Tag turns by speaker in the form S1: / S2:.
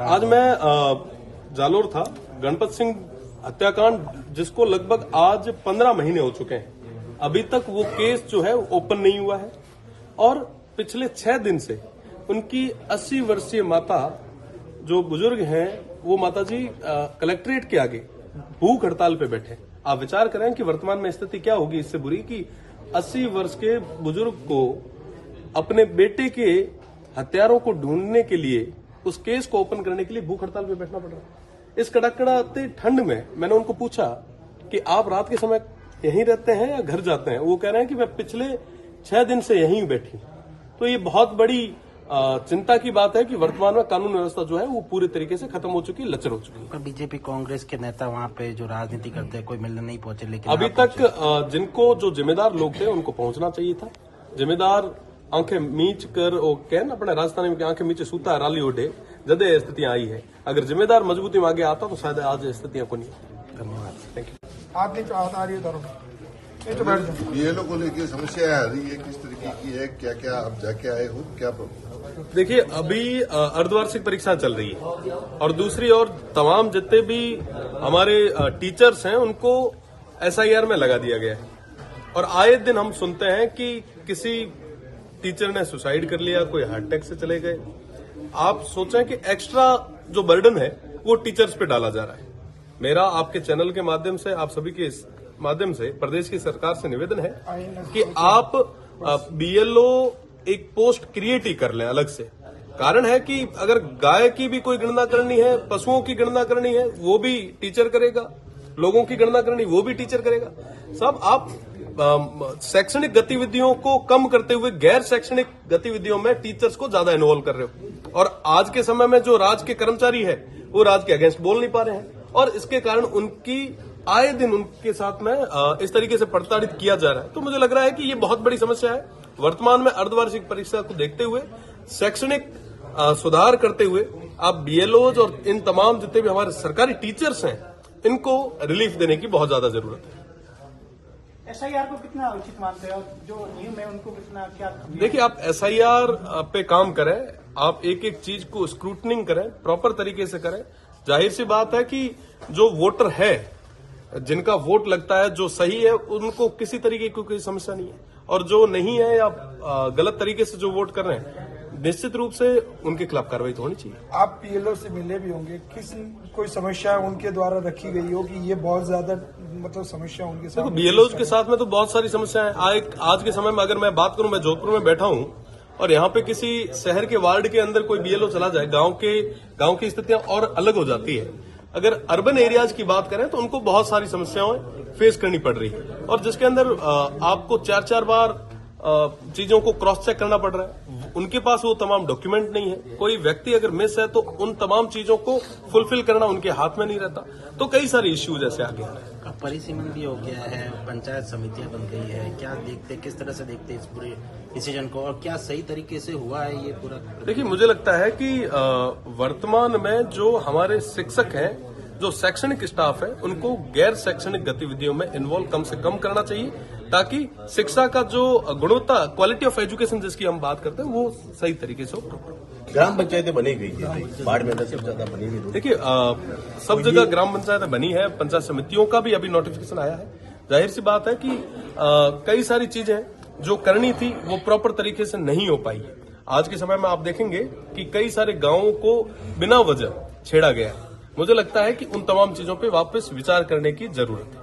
S1: आज मैं जालोर था। गणपत सिंह हत्याकांड जिसको लगभग आज 15 महीने हो चुके हैं, अभी तक वो केस जो है ओपन नहीं हुआ है। और पिछले 6 दिन से उनकी 80 वर्षीय माता जो बुजुर्ग हैं, वो माता जी कलेक्ट्रेट के आगे भूख हड़ताल पे बैठे। आप विचार करें कि वर्तमान में स्थिति क्या होगी इससे बुरी कि 80 वर्ष के बुजुर्ग को अपने बेटे के हत्यारों को ढूंढने के लिए, उस केस को ओपन करने के लिए भूख हड़ताल पे बैठना पड़ रहा है। इस कड़कड़ाते ठंड में मैंने उनको पूछा कि आप रात के समय यहीं रहते हैं या घर जाते हैं। वो कह रहे हैं कि मैं पिछले 6 दिन से यहीं बैठी। तो ये बहुत बड़ी चिंता की बात है कि वर्तमान में कानून व्यवस्था जो है वो पूरी तरीके से खत्म हो चुकी है, लचर हो चुकी है।
S2: पर बीजेपी कांग्रेस के नेता वहाँ पे जो राजनीति करते हैं कोई मिलने नहीं पहुंचे, लेकिन
S1: अभी तक जिनको जो जिम्मेदार लोग थे उनको पहुंचना चाहिए था। जिम्मेदार आंखें मीच कर वो कह ना अपने राजस्थानी में आंखें मीचे सूता राली ओढ़े जदे स्थितियां आई है। अगर जिम्मेदार मजबूती में आगे आता तो शायद आज स्थितियां को नहीं होती।
S2: धन्यवाद।
S1: Thank you.
S3: आ रही है
S4: बीएलओ को लेकर समस्या आ रही है, किस तरीके की है, क्या क्या आप जाके आए हो, क्या प्रॉब्लम?
S1: देखिए, अभी अर्धवार्षिक परीक्षा चल रही है और दूसरी ओर तमाम जितने भी हमारे टीचर्स हैं उनको SIR में लगा दिया गया है। और आए दिन हम सुनते हैं कि किसी टीचर ने सुसाइड कर लिया, कोई हार्ट अटैक से चले गए। आप सोचें कि एक्स्ट्रा जो बर्डन है वो टीचर्स पे डाला जा रहा है। मेरा आपके चैनल के माध्यम से, आप सभी के माध्यम से प्रदेश की सरकार से निवेदन है कि आप BLO एक पोस्ट क्रिएट ही कर लें अलग से। कारण है कि अगर गाय की भी कोई गणना करनी है, पशुओं की गणना करनी है, वो भी टीचर करेगा, लोगों की गणना करनी वो भी टीचर करेगा। सब आप शैक्षणिक गतिविधियों को कम करते हुए गैर शैक्षणिक गतिविधियों में टीचर्स को ज्यादा इन्वॉल्व कर रहे हो। और आज के समय में जो राज के कर्मचारी है वो राज के अगेंस्ट बोल नहीं पा रहे हैं और इसके कारण उनकी आए दिन उनके साथ में इस तरीके से प्रताड़ित किया जा रहा है। तो मुझे लग रहा है कि ये बहुत बड़ी समस्या है। वर्तमान में अर्धवार्षिक परीक्षा को देखते हुए, शैक्षणिक सुधार करते हुए आप BLOs और इन तमाम जितने भी हमारे सरकारी टीचर्स हैं इनको रिलीफ देने की बहुत ज्यादा जरूरत है।
S3: SIR को कितना उचित मानते हैं और जो नियम है उनको कितना क्या?
S1: देखिए, आप SIR पे काम करें, आप एक एक चीज को स्क्रूटनिंग करें, प्रॉपर तरीके से करें। जाहिर सी बात है कि जो वोटर है, जिनका वोट लगता है, जो सही है, उनको किसी तरीके की कोई समस्या नहीं है। और जो नहीं है या गलत तरीके से जो वोट कर रहे हैं, निश्चित रूप से उनके खिलाफ कार्रवाई तो होनी चाहिए।
S3: आप BLO से मिले भी होंगे, कोई समस्या उनके द्वारा रखी गई हो कि ये बहुत ज्यादा मतलब समस्या उनके साथ?
S1: देखो, BLOs के साथ में तो बहुत सारी समस्याएं हैं। आज के समय में अगर मैं बात करूं, मैं जोधपुर में बैठा हूं और यहाँ पे किसी शहर के वार्ड के अंदर कोई BLO चला जाए, गांव की स्थितियां और अलग हो जाती है। अगर अर्बन एरियाज की बात करें तो उनको बहुत सारी समस्याएं फेस करनी पड़ रही है और जिसके अंदर आपको 4-4 बार चीजों को क्रॉस चेक करना पड़ रहा है। उनके पास वो तमाम डॉक्यूमेंट नहीं है। कोई व्यक्ति अगर मिस है तो उन तमाम चीजों को फुलफिल करना उनके हाथ में नहीं रहता। तो कई सारे इश्यूज ऐसे आगे आ रहे हैं।
S2: अब परिसीमन भी हो गया है, पंचायत समितियां बन गई है, क्या देखते, किस तरह से देखते इस पूरे डिसीजन को और क्या सही तरीके से हुआ है ये पूरा?
S1: देखिए, मुझे लगता है कि वर्तमान में जो हमारे शिक्षक हैं, जो शैक्षणिक स्टाफ है, उनको गैर शैक्षणिक गतिविधियों में इन्वॉल्व कम से कम करना चाहिए ताकि शिक्षा का जो गुणवत्ता, क्वालिटी ऑफ एजुकेशन जिसकी हम बात करते हैं, वो सही तरीके से हो।
S5: ग्राम पंचायतें बनी गई है, बाढ़ में सबसे ज्यादा बनी हुई।
S1: देखिए, सब जगह ग्राम पंचायतें बनी है, पंचायत समितियों का भी अभी नोटिफिकेशन आया है। जाहिर सी बात है कि कई सारी चीजें जो करनी थी वो प्रॉपर तरीके से नहीं हो पाई है। आज के समय में आप देखेंगे कि कई सारे गांवों को बिना वजह छेड़ा गया है। मुझे लगता है कि उन तमाम चीजों पे वापस विचार करने की जरूरत है।